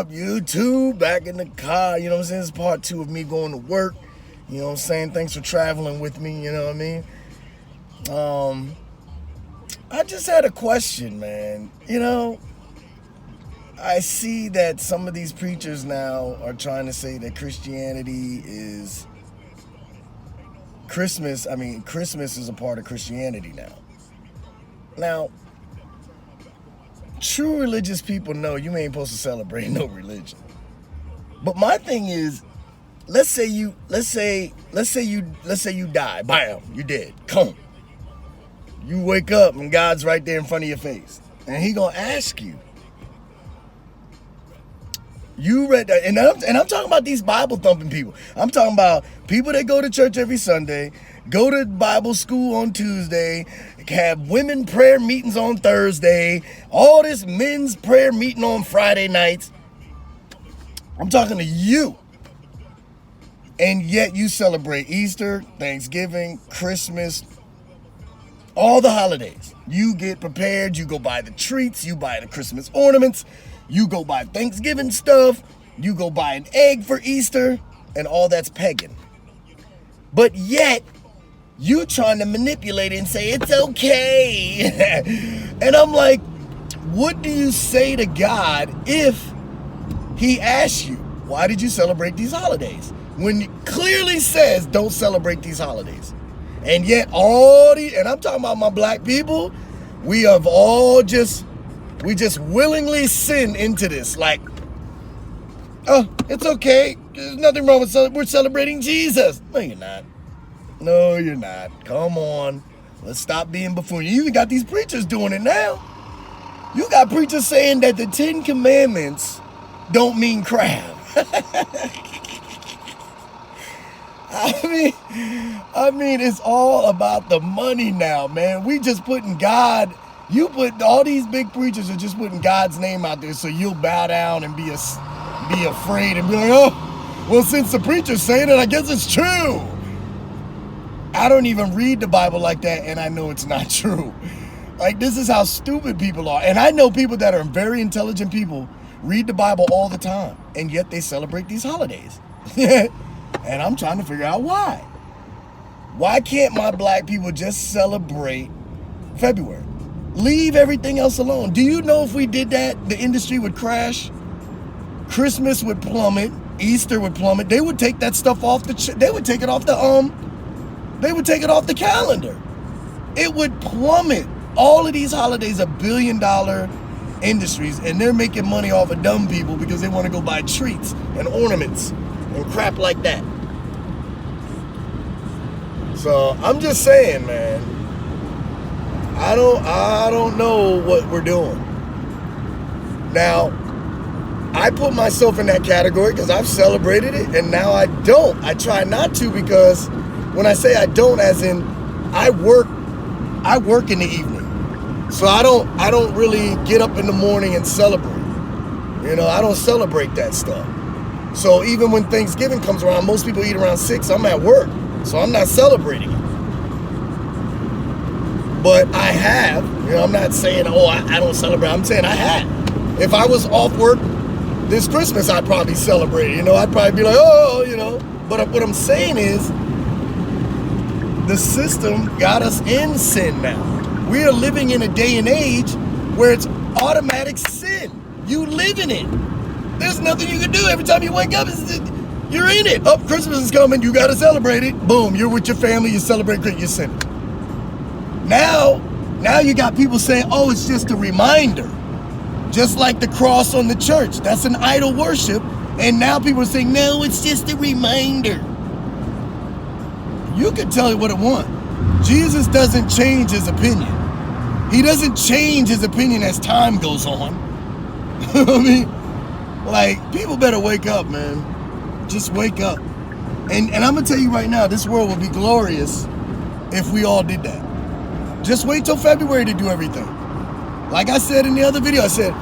up, YouTube? Back in the car, you know what I'm saying? This is part 2 of me going to work. You know what I'm saying? Thanks for traveling with me, you know what I mean? I just had a question, man. You know, I see that some of these preachers now are trying to say that Christianity is Christmas. I mean, Christmas is a part of Christianity now. Now, true religious people know you ain't supposed to celebrate no religion. But my thing is, let's say you die. Bam, you dead. Come. You wake up and God's right there in front of your face. And he gonna ask you. You read that, and I'm talking about these Bible thumping people. I'm talking about people that go to church every Sunday, go to Bible school on Tuesday, have women prayer meetings on Thursday, all this men's prayer meeting on Friday nights. I'm talking to you. And yet you celebrate Easter, Thanksgiving, Christmas, all the holidays. You get prepared, you go buy the treats, you buy the Christmas ornaments, you go buy Thanksgiving stuff, you go buy an egg for Easter, and all that's pagan. But yet, you trying to manipulate it and say it's okay. And I'm like, what do you say to God if he asks you, why did you celebrate these holidays? When it clearly says don't celebrate these holidays. And yet and I'm talking about my black people, we just willingly sin into this. Like, oh, it's okay. There's nothing wrong with we're celebrating Jesus. No, you're not. No, you're not. Come on. Let's stop being buffoon. You even got these preachers doing it now. You got preachers saying that the 10 Commandments don't mean crab. I mean, it's all about the money now, man. We just putting God, all these big preachers are just putting God's name out there so you'll bow down and be afraid and be like, oh, well, since the preacher's saying it, I guess it's true. I don't even read the Bible like that, and I know it's not true. Like, this is how stupid people are. And I know people that are very intelligent people read the Bible all the time, and yet they celebrate these holidays. And I'm trying to figure out why. Why can't my black people just celebrate February? Leave everything else alone. Do you know if we did that, the industry would crash? Christmas would plummet. Easter would plummet. They would take that stuff off they would take it off the calendar. It would plummet. All of these holidays are billion-dollar industries, and they're making money off of dumb people because they want to go buy treats and ornaments and crap like that. So I'm just saying, man, I don't know what we're doing. Now, I put myself in that category because I've celebrated it, and now I don't. I try not to, because when I say I don't, as in I work in the evening. So I don't really get up in the morning and celebrate. You know, I don't celebrate that stuff. So even when Thanksgiving comes around, most people eat around 6, I'm at work. So I'm not celebrating it. But I have, you know, I'm not saying, oh, I don't celebrate. I'm saying I have. If I was off work this Christmas, I'd probably celebrate it. You know, I'd probably be like, oh, you know. But what I'm saying is, the system got us in sin now. We are living in a day and age where it's automatic sin. You live in it. There's nothing you can do. Every time you wake up, you're in it. Oh, Christmas is coming. You got to celebrate it. Boom. You're with your family. You celebrate Christmas. You're sinning. Now you got people saying, oh, it's just a reminder. Just like the cross on the church. That's an idol worship. And now people are saying, no, it's just a reminder. You can tell it what it wants. Jesus doesn't change his opinion. He doesn't change his opinion as time goes on. I mean, like, people better wake up, man. Just wake up. And I'm going to tell you right now, this world would be glorious if we all did that. Just wait till February to do everything. Like I said in the other video, I said,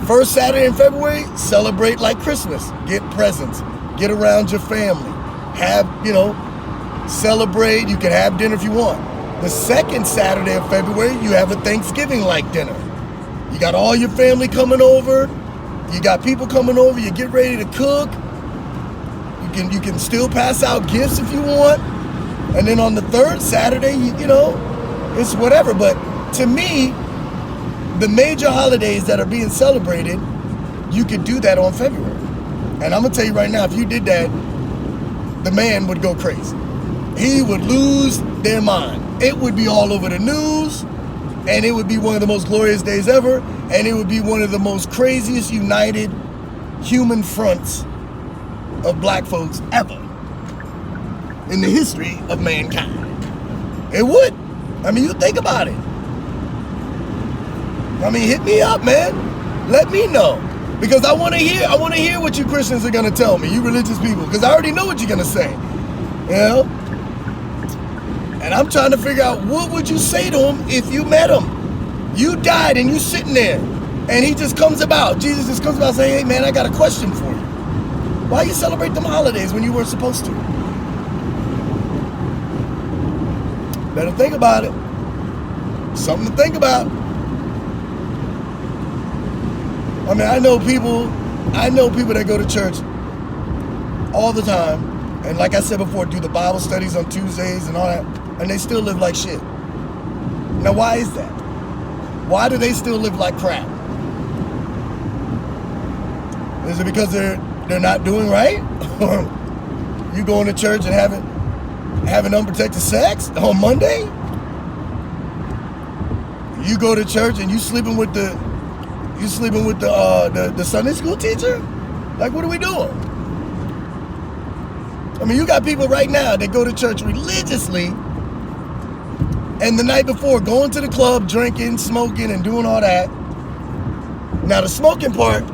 first Saturday in February, celebrate like Christmas. Get presents. Get around your family. Have, you know, celebrate. You can have dinner if you want. The second Saturday of February, you have a Thanksgiving-like dinner. You got all your family coming over. You got people coming over, you get ready to cook. You can still pass out gifts if you want. And then on the third Saturday, you know, it's whatever. But to me, the major holidays that are being celebrated, you could do that on February. And I'm gonna tell you right now, if you did that, the man would go crazy. He would lose their mind. It would be all over the news, and it would be one of the most glorious days ever, and it would be one of the most craziest united human fronts of black folks ever in the history of mankind. It would. I mean, you think about it. I mean, hit me up, man. Let me know. Because I want to hear what you Christians are going to tell me, you religious people, because I already know what you're going to say. You know? And I'm trying to figure out, what would you say to him if you met him? You died and you sitting there, and he just comes about. Jesus just comes about saying, hey, man, I got a question for you. Why you celebrate them holidays when you weren't supposed to? Better think about it. Something to think about. I mean, I know people that go to church all the time, and like I said before, do the Bible studies on Tuesdays and all that, and they still live like shit. Now, why is that? Why do they still live like crap? Is it because they're not doing right? Or you going to church and having unprotected sex on Monday? You go to church and you sleeping with the Sunday school teacher? Like, what are we doing? I mean, you got people right now that go to church religiously, and the night before going to the club, drinking, smoking, and doing all that. Now the smoking part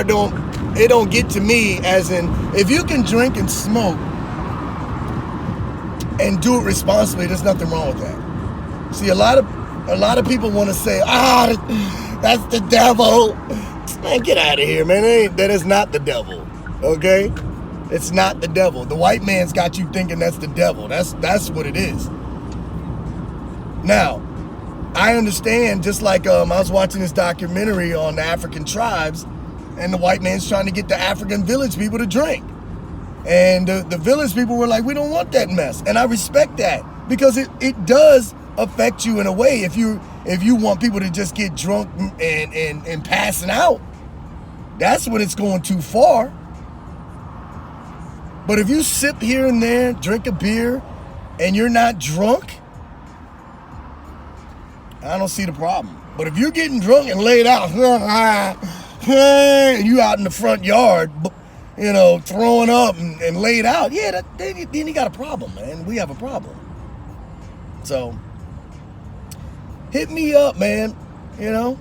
don't get to me, as in, if you can drink and smoke and do it responsibly, there's nothing wrong with that. See, a lot of people want to say, that's the devil. Man, get out of here, man. That is not the devil, okay? It's not the devil. The white man's got you thinking that's the devil. That's what it is. Now, I understand, just like I was watching this documentary on the African tribes, and the white man's trying to get the African village people to drink. And the village people were like, we don't want that mess. And I respect that, because it does affect you in a way if you want people to just get drunk and passing out. That's when it's going too far. But if you sip here and there, drink a beer, and you're not drunk, I don't see the problem. But if you're getting drunk and laid out, and you out in the front yard, you know, throwing up and laid out, yeah, then you got a problem, man. We have a problem. So, hit me up, man. You know,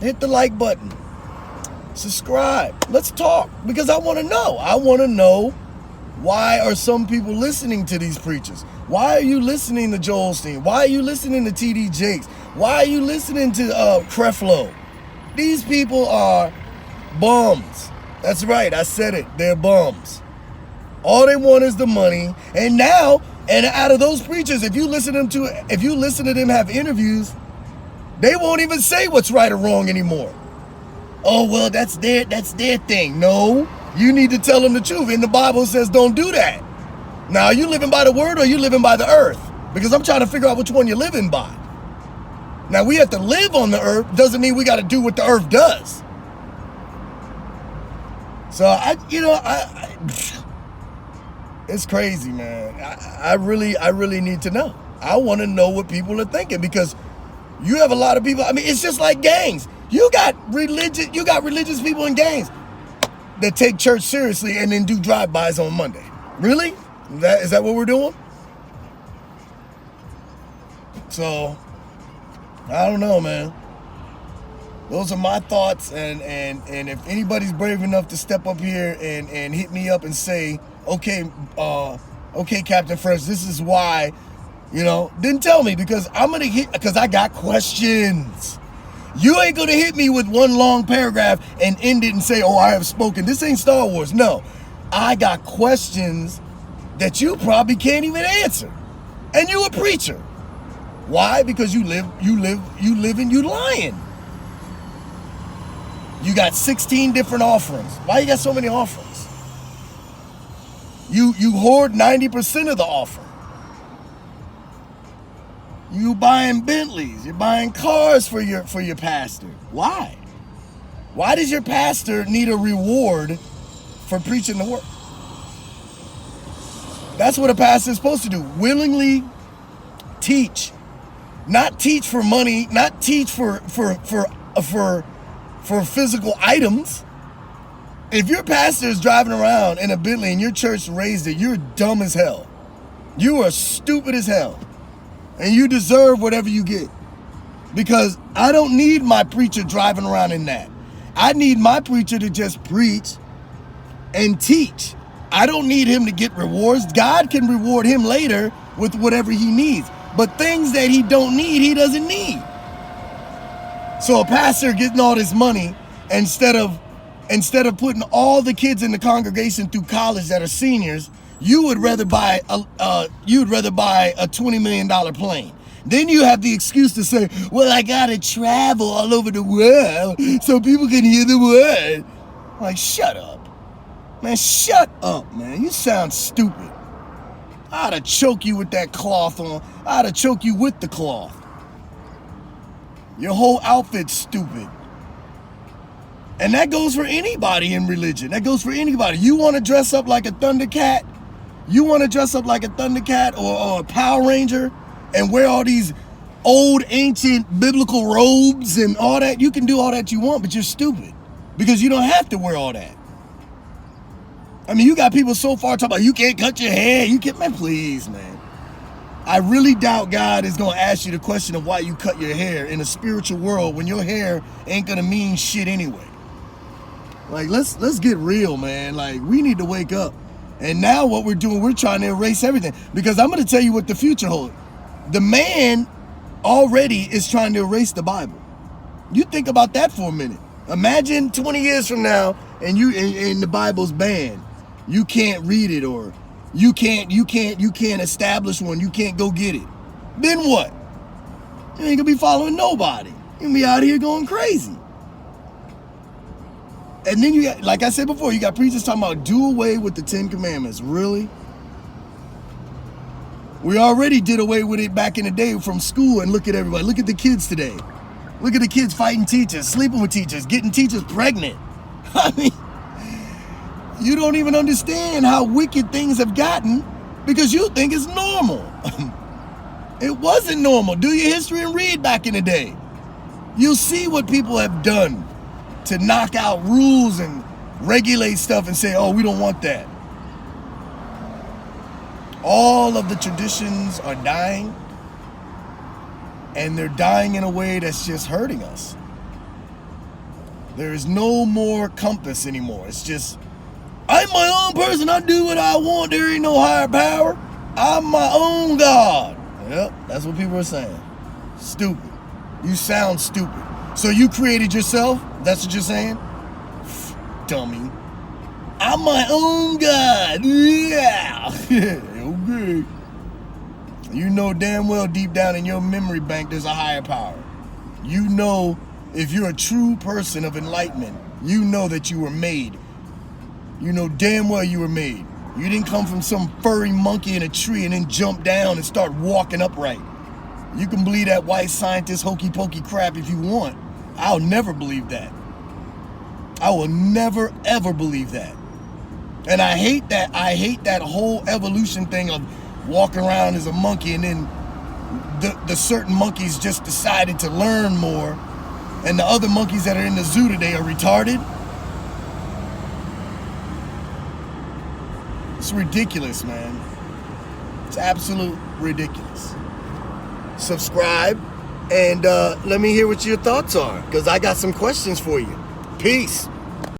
hit the like button. Subscribe. Let's talk, because I want to know. I want to know, why are some people listening to these preachers? Why are you listening to Joel Osteen? Why are you listening to T.D. Jakes? Why are you listening to Creflo? These people are bums. That's right, I said it. They're bums. All they want is the money. And now, and out of those preachers, if you listen to them have interviews, they won't even say what's right or wrong anymore. Oh, well, that's their thing. No, you need to tell them the truth. And the Bible says don't do that. Now, are you living by the word, or are you living by the earth? Because I'm trying to figure out which one you're living by. Now, we have to live on the earth. Doesn't mean we got to do what the earth does. So, it's crazy, man. I really need to know. I want to know what people are thinking, because you have a lot of people. I mean, it's just like gangs. You got religious people in gangs that take church seriously and then do drive-bys on Monday. Really? Is that what we're doing? So, I don't know, man. Those are my thoughts, and if anybody's brave enough to step up here and hit me up and say, okay, Captain Fresh, this is why, you know, then tell me, because because I got questions. You ain't gonna hit me with one long paragraph and end it and say, oh, I have spoken. This ain't Star Wars. No, I got questions that you probably can't even answer. And you a preacher. Why? Because you live and you lying. You got 16 different offerings. Why you got so many offerings? You hoard 90% of the offering. You buying Bentleys. You're buying cars for your pastor. Why? Why does your pastor need a reward for preaching the word? That's what a pastor is supposed to do. Willingly teach. Not teach for money, not teach for physical items. If your pastor is driving around in a Bentley and your church raised it, you're dumb as hell. You are stupid as hell. And you deserve whatever you get. Because I don't need my preacher driving around in that. I need my preacher to just preach and teach. I don't need him to get rewards. God can reward him later with whatever he needs. But things that he don't need, he doesn't need. So a pastor getting all this money, instead of putting all the kids in the congregation through college that are seniors, you would rather buy a $20 million plane. Then you have the excuse to say, well, I gotta travel all over the world so people can hear the word. Like, shut up. Man, shut up, man. You sound stupid. I ought to choke you with that cloth on. I ought to choke you with the cloth. Your whole outfit's stupid. And that goes for anybody in religion. That goes for anybody. You want to dress up like a Thundercat? You want to dress up like a Thundercat or a Power Ranger and wear all these old, ancient, biblical robes and all that? You can do all that you want, but you're stupid. Because you don't have to wear all that. I mean, you got people so far talking about you can't cut your hair. You can't, man, please, man. I really doubt God is going to ask you the question of why you cut your hair in a spiritual world when your hair ain't going to mean shit anyway. Like, let's get real, man. Like, we need to wake up. And now what we're doing, we're trying to erase everything. Because I'm going to tell you what the future holds. The man already is trying to erase the Bible. You think about that for a minute. Imagine 20 years from now and the Bible's banned. You can't read it, or you can't establish one. You can't go get it. Then what? You ain't gonna be following nobody. You're gonna be out here going crazy. And then you got, like I said before, you got preachers talking about do away with the 10 Commandments. Really? We already did away with it back in the day from school, and look at everybody. Look at the kids today. Look at the kids fighting teachers, sleeping with teachers, getting teachers pregnant. I mean, you don't even understand how wicked things have gotten because you think it's normal. It wasn't normal. Do your history and read back in the day. You'll see what people have done to knock out rules and regulate stuff and say, oh, we don't want that. All of the traditions are dying, and they're dying in a way that's just hurting us. There is no more compass anymore. It's just, I'm my own person. I do what I want. There ain't no higher power. I'm my own God. Yep, that's what people are saying. Stupid. You sound stupid. So you created yourself? That's what you're saying? Dummy. I'm my own God. Yeah. Okay. You know damn well deep down in your memory bank there's a higher power. You know, if you're a true person of enlightenment, you know that you were made. You know damn well you were made. You didn't come from some furry monkey in a tree and then jump down and start walking upright. You can believe that white scientist hokey pokey crap if you want. I'll never believe that. I will never ever believe that. And I hate that whole evolution thing of walking around as a monkey and then the certain monkeys just decided to learn more and the other monkeys that are in the zoo today are retarded. It's ridiculous, man. It's absolute ridiculous. Subscribe and let me hear what your thoughts are, because I got some questions for you. Peace.